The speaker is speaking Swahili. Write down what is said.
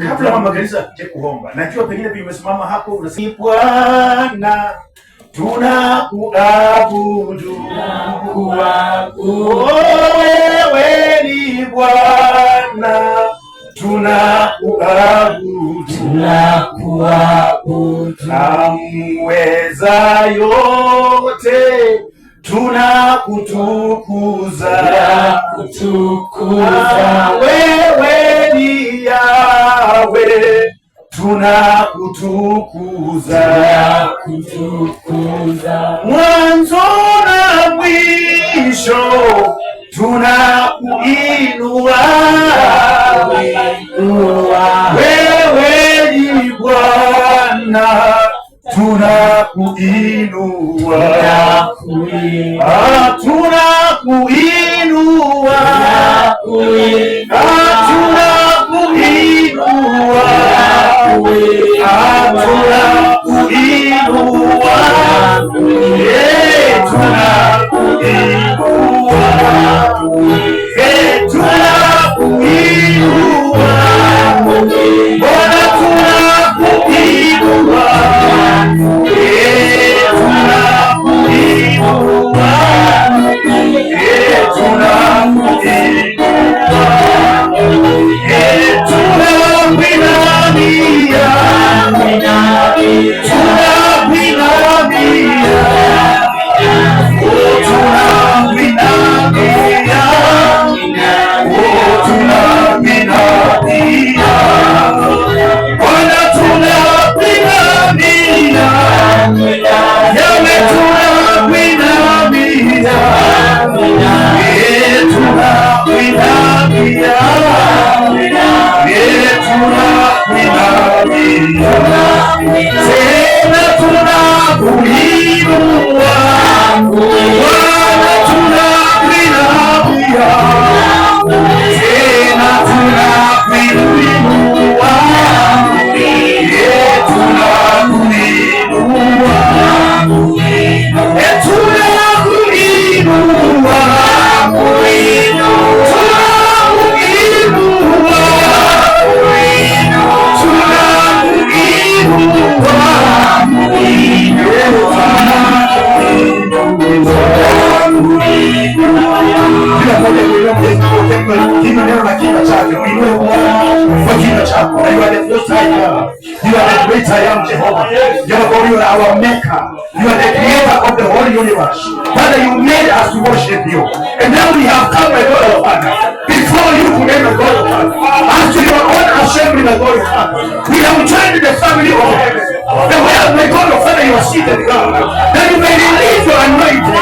Kabla mama kanisa kuomba, najua pengine pia umesimama hapo unasema Bwana tunakuabudu, wewe ni Bwana tunakuabudu, muweza yote tunakutukuza, wewe ni Yahweh tunakutukuza, mwanzo na mwisho tunakuinua, wewe ni Bwana tunakuinua, tunakuinua, our Maker. You are the creator of the whole universe. Father, you made us to worship you. And now we have come, my God of Father, before you today, my God of Father, as to your own assembly, my God of Father. We have joined the family of heaven. The way, my God of Father, you are seated, God, that you may release your anointing.